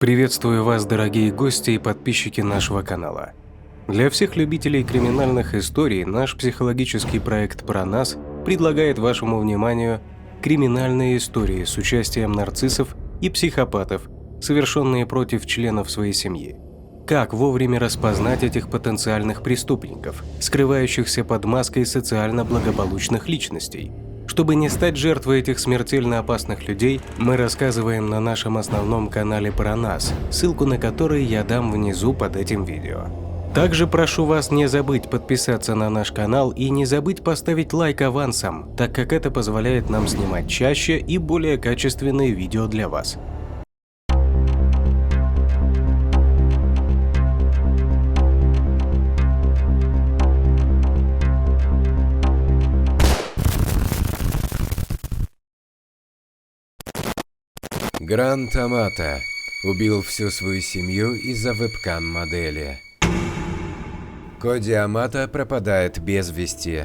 Приветствую вас, дорогие гости и подписчики нашего канала. Для всех любителей криминальных историй наш психологический проект «Про нас» предлагает вашему вниманию криминальные истории с участием нарциссов и психопатов, совершенные против членов своей семьи. Как вовремя распознать этих потенциальных преступников, скрывающихся под маской социально благополучных личностей? Чтобы не стать жертвой этих смертельно опасных людей, мы рассказываем на нашем основном канале «Про нас», ссылку на который я дам внизу под этим видео. Также прошу вас не забыть подписаться на наш канал и не забыть поставить лайк авансом, так как это позволяет нам снимать чаще и более качественные видео для вас. Грант Амата убил всю свою семью из-за вебкам-модели. Коди Амата пропадает без вести.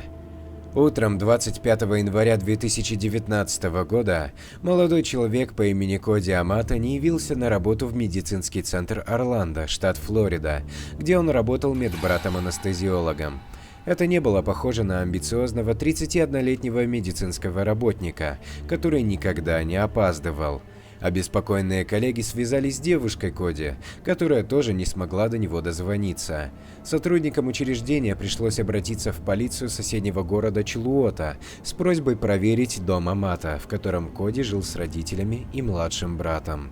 Утром 25 января 2019 года молодой человек по имени Коди Амата не явился на работу в медицинский центр Орландо, штат Флорида, где он работал медбратом-анестезиологом. Это не было похоже на амбициозного 31-летнего медицинского работника, который никогда не опаздывал. Обеспокоенные коллеги связались с девушкой Коди, которая тоже не смогла до него дозвониться. Сотрудникам учреждения пришлось обратиться в полицию соседнего города Чилуота с просьбой проверить дом Амата, в котором Коди жил с родителями и младшим братом.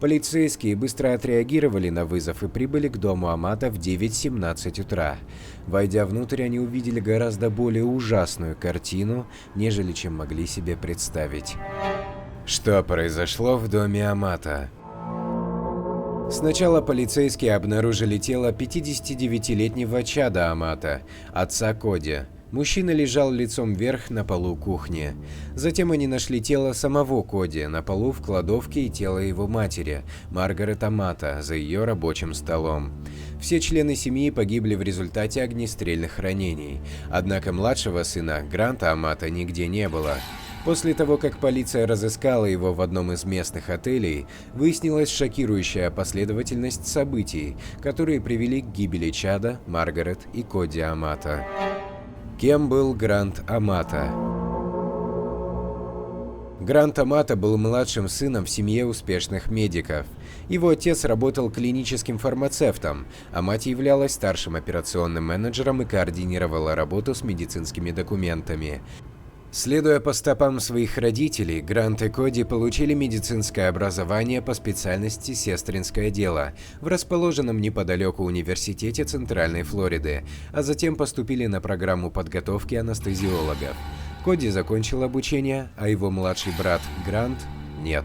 Полицейские быстро отреагировали на вызов и прибыли к дому Амата в 9:17 утра. Войдя внутрь, они увидели гораздо более ужасную картину, нежели чем могли себе представить. Что произошло в доме Амата? Сначала полицейские обнаружили тело 59-летнего Чада Амата, отца Коди. Мужчина лежал лицом вверх на полу кухни. Затем они нашли тело самого Коди на полу в кладовке и тело его матери, Маргарет Амата, за ее рабочим столом. Все члены семьи погибли в результате огнестрельных ранений, однако младшего сына, Гранта Амата, нигде не было. После того, как полиция разыскала его в одном из местных отелей, выяснилась шокирующая последовательность событий, которые привели к гибели Чада, Маргарет и Коди Амата. Кем был Грант Амата? Грант Амата был младшим сыном в семье успешных медиков. Его отец работал клиническим фармацевтом, а мать являлась старшим операционным менеджером и координировала работу с медицинскими документами. Следуя по стопам своих родителей, Грант и Коди получили медицинское образование по специальности сестринское дело в расположенном неподалеку университете Центральной Флориды, а затем поступили на программу подготовки анестезиологов. Коди закончил обучение, а его младший брат Грант – нет.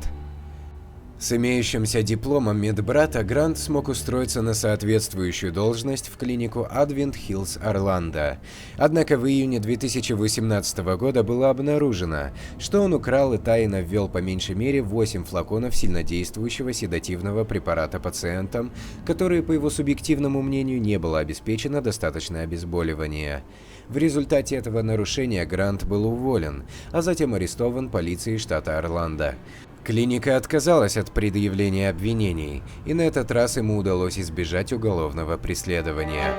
С имеющимся дипломом медбрата Грант смог устроиться на соответствующую должность в клинику Advent Hills Орландо. Однако в июне 2018 года было обнаружено, что он украл и тайно ввел по меньшей мере 8 флаконов сильнодействующего седативного препарата пациентам, которые, по его субъективному мнению, не было обеспечено достаточное обезболивание. В результате этого нарушения Грант был уволен, а затем арестован полицией штата Орландо. Клиника отказалась от предъявления обвинений, и на этот раз ему удалось избежать уголовного преследования.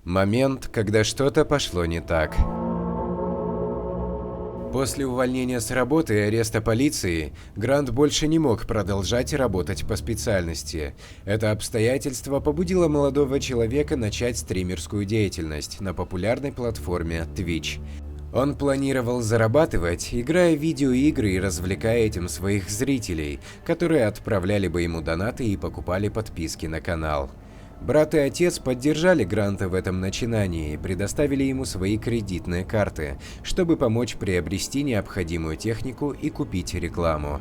Момент, когда что-то пошло не так. После увольнения с работы и ареста полиции, Грант больше не мог продолжать работать по специальности. Это обстоятельство побудило молодого человека начать стримерскую деятельность на популярной платформе Twitch. Он планировал зарабатывать, играя в видеоигры и развлекая этим своих зрителей, которые отправляли бы ему донаты и покупали подписки на канал. Брат и отец поддержали Гранта в этом начинании и предоставили ему свои кредитные карты, чтобы помочь приобрести необходимую технику и купить рекламу.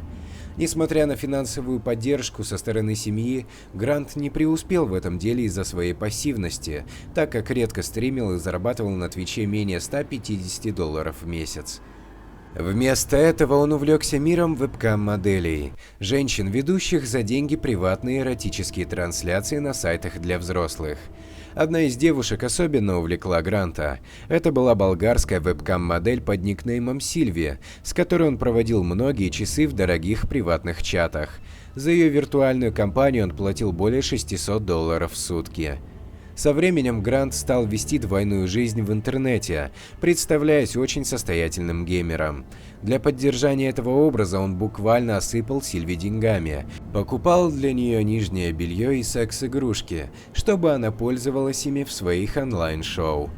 Несмотря на финансовую поддержку со стороны семьи, Грант не преуспел в этом деле из-за своей пассивности, так как редко стримил и зарабатывал на Твиче менее $150 в месяц. Вместо этого он увлекся миром вебкам-моделей, женщин, ведущих за деньги приватные эротические трансляции на сайтах для взрослых. Одна из девушек особенно увлекла Гранта. Это была болгарская вебкам-модель под никнеймом Сильви, с которой он проводил многие часы в дорогих приватных чатах. За ее виртуальную компанию он платил более $600 в сутки. Со временем Грант стал вести двойную жизнь в интернете, представляясь очень состоятельным геймером. Для поддержания этого образа он буквально осыпал Сильви деньгами, покупал для нее нижнее белье и секс-игрушки, чтобы она пользовалась ими в своих онлайн-шоу.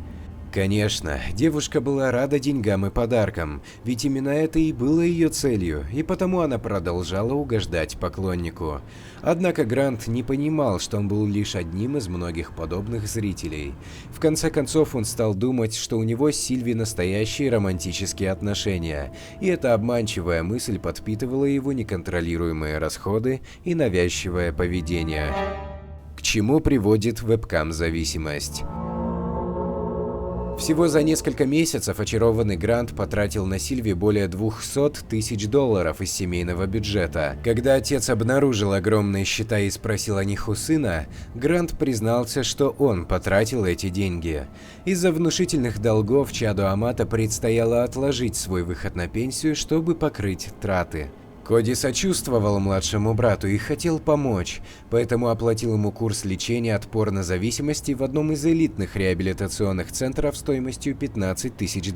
Конечно, девушка была рада деньгам и подаркам, ведь именно это и было ее целью, и потому она продолжала угождать поклоннику. Однако Грант не понимал, что он был лишь одним из многих подобных зрителей. В конце концов он стал думать, что у него с Сильви настоящие романтические отношения, и эта обманчивая мысль подпитывала его неконтролируемые расходы и навязчивое поведение. К чему приводит вебкам-зависимость? Всего за несколько месяцев очарованный Грант потратил на Сильви более $200 тысяч из семейного бюджета. Когда отец обнаружил огромные счета и спросил о них у сына, Грант признался, что он потратил эти деньги. Из-за внушительных долгов чаду Амата предстояло отложить свой выход на пенсию, чтобы покрыть траты. Коди сочувствовал младшему брату и хотел помочь, поэтому оплатил ему курс лечения от порнозависимости в одном из элитных реабилитационных центров стоимостью $15 тысяч.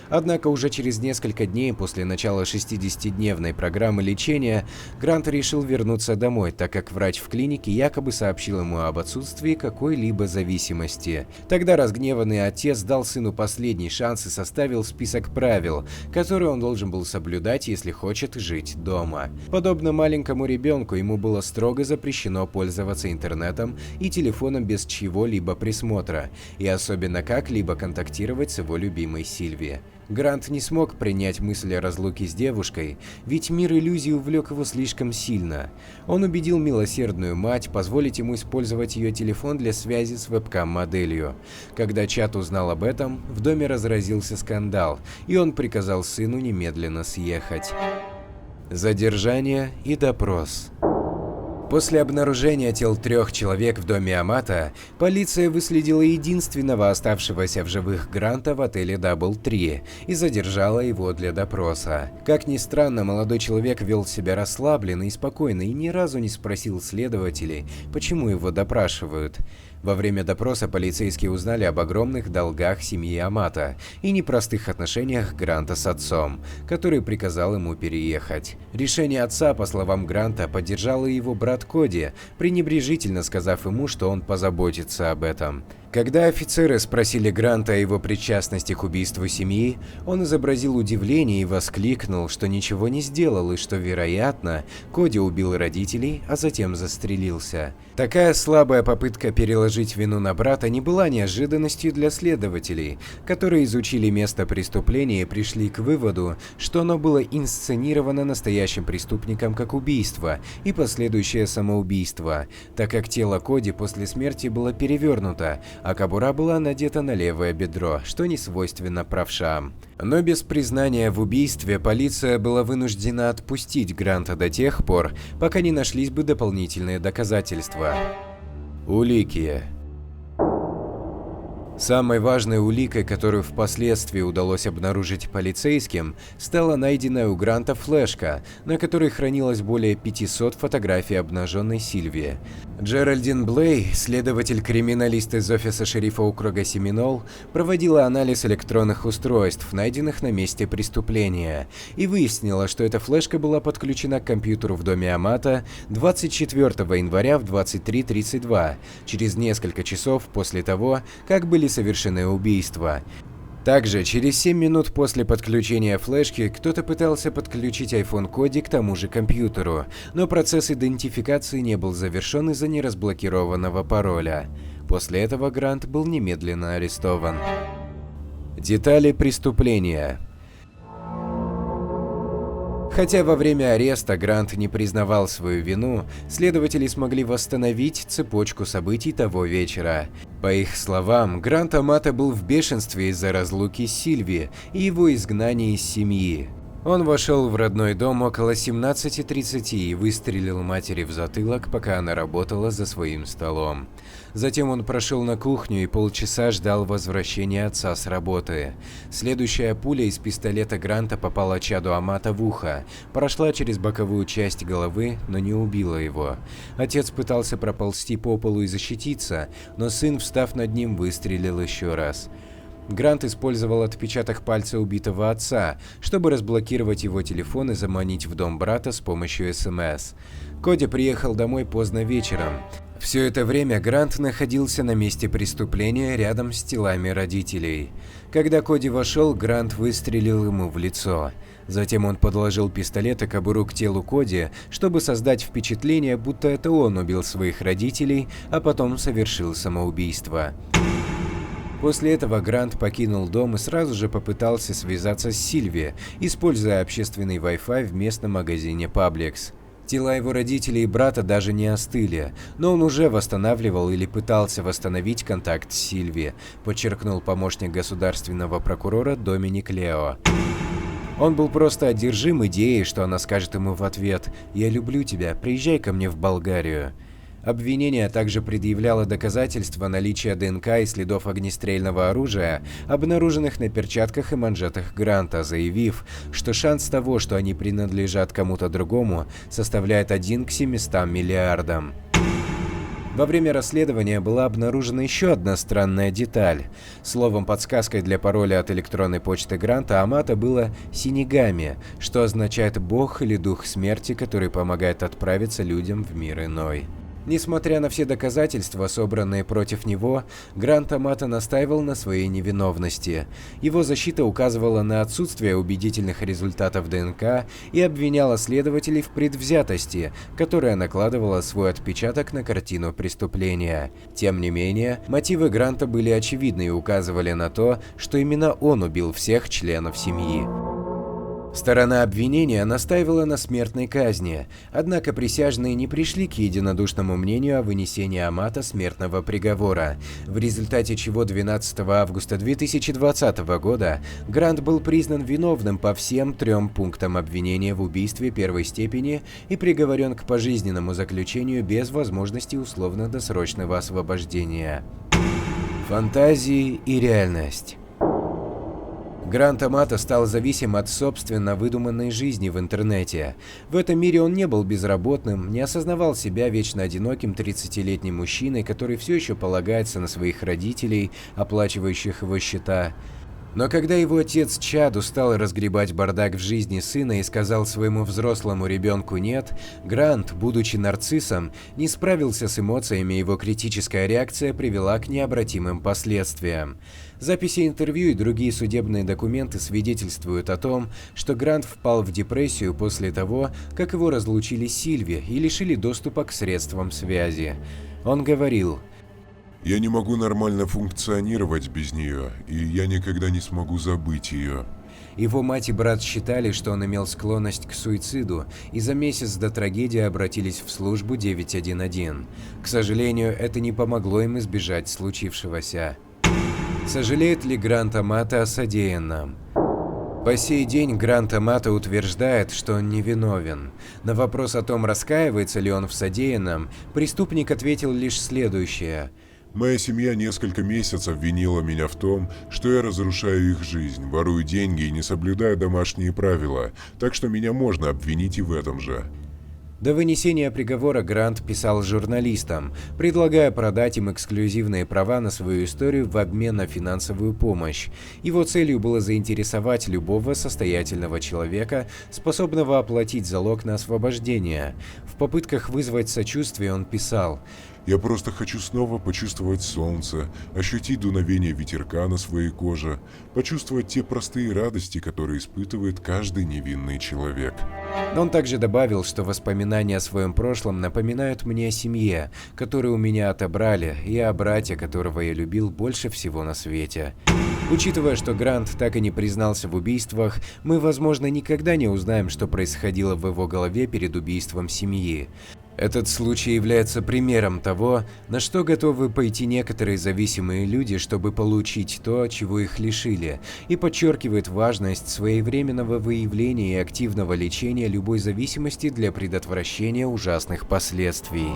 Однако уже через несколько дней после начала 60-дневной программы лечения Грант решил вернуться домой, так как врач в клинике якобы сообщил ему об отсутствии какой-либо зависимости. Тогда разгневанный отец дал сыну последний шанс и составил список правил, которые он должен был соблюдать, если хочет жить дома. Подобно маленькому ребенку, ему было строго запрещено пользоваться интернетом и телефоном без чьего-либо присмотра, и особенно как-либо контактировать с его любимой Сильви. Грант не смог принять мысль о разлуке с девушкой, ведь мир иллюзий увлек его слишком сильно. Он убедил милосердную мать позволить ему использовать ее телефон для связи с вебкам-моделью. Когда чат узнал об этом, в доме разразился скандал, и он приказал сыну немедленно съехать. Задержание и допрос. После обнаружения тел 3 человек в доме Амата, полиция выследила единственного оставшегося в живых Гранта в отеле DoubleTree и задержала его для допроса. Как ни странно, молодой человек вел себя расслабленно и спокойно и ни разу не спросил следователей, почему его допрашивают. Во время допроса полицейские узнали об огромных долгах семьи Амата и непростых отношениях Гранта с отцом, который приказал ему переехать. Решение отца, по словам Гранта, поддержал и его брат Коди, пренебрежительно сказав ему, что он позаботится об этом. Когда офицеры спросили Гранта о его причастности к убийству семьи, он изобразил удивление и воскликнул, что ничего не сделал и что, вероятно, Коди убил родителей, а затем застрелился. Такая слабая попытка переложить вину на брата не была неожиданностью для следователей, которые изучили место преступления и пришли к выводу, что оно было инсценировано настоящим преступником как убийство и последующее самоубийство, так как тело Коди после смерти было перевернуто, а кобура была надета на левое бедро, что не свойственно правшам. Но без признания в убийстве полиция была вынуждена отпустить Гранта до тех пор, пока не нашлись бы дополнительные доказательства. Улики. Самой важной уликой, которую впоследствии удалось обнаружить полицейским, стала найденная у Гранта флешка, на которой хранилось более 500 фотографий обнаженной Сильви. Джеральдин Блей, следователь-криминалист из офиса шерифа округа Семинол, проводила анализ электронных устройств, найденных на месте преступления, и выяснила, что эта флешка была подключена к компьютеру в доме Амата 24 января в 23:32, через несколько часов после того, как были совершены убийства. Также, через 7 минут после подключения флешки, кто-то пытался подключить iPhone Коди к тому же компьютеру, но процесс идентификации не был завершен из-за неразблокированного пароля. После этого Грант был немедленно арестован. Детали преступления. Хотя во время ареста Грант не признавал свою вину, следователи смогли восстановить цепочку событий того вечера. По их словам, Грант Амата был в бешенстве из-за разлуки с Сильви и его изгнания из семьи. Он вошел в родной дом около 17:30 и выстрелил матери в затылок, пока она работала за своим столом. Затем он прошел на кухню и полчаса ждал возвращения отца с работы. Следующая пуля из пистолета Гранта попала Чаду Амато в ухо, прошла через боковую часть головы, но не убила его. Отец пытался проползти по полу и защититься, но сын, встав над ним, выстрелил еще раз. Грант использовал отпечаток пальца убитого отца, чтобы разблокировать его телефон и заманить в дом брата с помощью СМС. Коди приехал домой поздно вечером. Все это время Грант находился на месте преступления рядом с телами родителей. Когда Коди вошел, Грант выстрелил ему в лицо. Затем он подложил пистолет и кобуру к телу Коди, чтобы создать впечатление, будто это он убил своих родителей, а потом совершил самоубийство. После этого Грант покинул дом и сразу же попытался связаться с Сильви, используя общественный Wi-Fi в местном магазине Publix. Тела его родителей и брата даже не остыли, но он уже восстанавливал или пытался восстановить контакт с Сильви, подчеркнул помощник государственного прокурора Доминик Лео. Он был просто одержим идеей, что она скажет ему в ответ: «Я люблю тебя, приезжай ко мне в Болгарию». Обвинение также предъявляло доказательства наличия ДНК и следов огнестрельного оружия, обнаруженных на перчатках и манжетах Гранта, заявив, что шанс того, что они принадлежат кому-то другому, составляет 1 к 700 миллиардам. Во время расследования была обнаружена еще одна странная деталь. Словом, подсказкой для пароля от электронной почты Гранта Амато было «синигами», что означает «бог» или «дух смерти», который помогает отправиться людям в мир иной. Несмотря на все доказательства, собранные против него, Грант Амато настаивал на своей невиновности. Его защита указывала на отсутствие убедительных результатов ДНК и обвиняла следователей в предвзятости, которая накладывала свой отпечаток на картину преступления. Тем не менее, мотивы Гранта были очевидны и указывали на то, что именно он убил всех членов семьи. Сторона обвинения настаивала на смертной казни, однако присяжные не пришли к единодушному мнению о вынесении Амато смертного приговора, в результате чего 12 августа 2020 года Грант был признан виновным по всем 3 пунктам обвинения в убийстве первой степени и приговорен к пожизненному заключению без возможности условно-досрочного освобождения. Фантазии и реальность. Грант Амато стал зависим от собственно выдуманной жизни в интернете. В этом мире он не был безработным, не осознавал себя вечно одиноким 30-летним мужчиной, который все еще полагается на своих родителей, оплачивающих его счета. Но когда его отец Чаду стал разгребать бардак в жизни сына и сказал своему взрослому ребенку «нет», Грант, будучи нарциссом, не справился с эмоциями, и его критическая реакция привела к необратимым последствиям. Записи интервью и другие судебные документы свидетельствуют о том, что Грант впал в депрессию после того, как его разлучили с Сильви и лишили доступа к средствам связи. Он говорил: «Я не могу нормально функционировать без нее, и я никогда не смогу забыть ее». Его мать и брат считали, что он имел склонность к суициду, и за месяц до трагедии обратились в службу 911. К сожалению, это не помогло им избежать случившегося. Сожалеет ли Грант Амато о содеянном? По сей день Грант Амато утверждает, что он невиновен. На вопрос о том, раскаивается ли он в содеянном, преступник ответил лишь следующее: «Моя семья несколько месяцев винила меня в том, что я разрушаю их жизнь, ворую деньги и не соблюдаю домашние правила, так что меня можно обвинить и в этом же». До вынесения приговора Грант писал журналистам, предлагая продать им эксклюзивные права на свою историю в обмен на финансовую помощь. Его целью было заинтересовать любого состоятельного человека, способного оплатить залог на освобождение. В попытках вызвать сочувствие он писал: «Я просто хочу снова почувствовать солнце, ощутить дуновение ветерка на своей коже, почувствовать те простые радости, которые испытывает каждый невинный человек». Он также добавил, что воспоминания о своем прошлом напоминают мне о семье, которую у меня отобрали, и о брате, которого я любил больше всего на свете. Учитывая, что Грант так и не признался в убийствах, мы, возможно, никогда не узнаем, что происходило в его голове перед убийством семьи. Этот случай является примером того, на что готовы пойти некоторые зависимые люди, чтобы получить то, чего их лишили, и подчеркивает важность своевременного выявления и активного лечения любой зависимости для предотвращения ужасных последствий.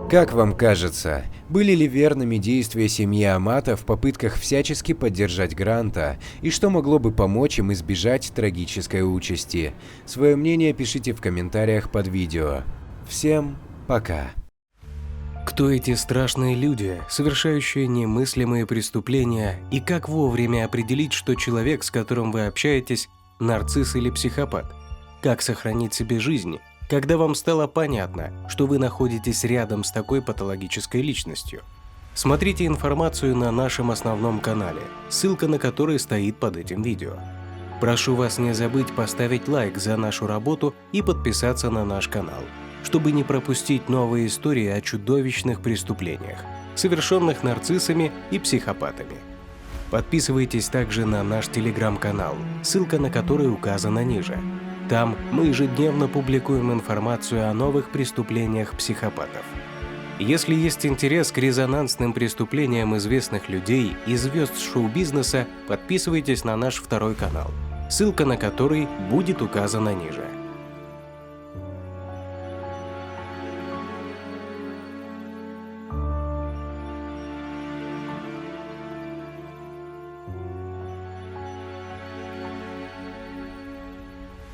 Как вам кажется, были ли верными действия семьи Амата в попытках всячески поддержать Гранта, и что могло бы помочь им избежать трагической участи? Свое мнение пишите в комментариях под видео. Всем пока. Кто эти страшные люди, совершающие немыслимые преступления, и как вовремя определить, что человек, с которым вы общаетесь, нарцисс или психопат? Как сохранить себе жизнь, когда вам стало понятно, что вы находитесь рядом с такой патологической личностью? Смотрите информацию на нашем основном канале, ссылка на который стоит под этим видео. Прошу вас не забыть поставить лайк за нашу работу и подписаться на наш канал, чтобы не пропустить новые истории о чудовищных преступлениях, совершенных нарциссами и психопатами. Подписывайтесь также на наш телеграм-канал, ссылка на который указана ниже. Там мы ежедневно публикуем информацию о новых преступлениях психопатов. Если есть интерес к резонансным преступлениям известных людей и звезд шоу-бизнеса, подписывайтесь на наш второй канал, ссылка на который будет указана ниже.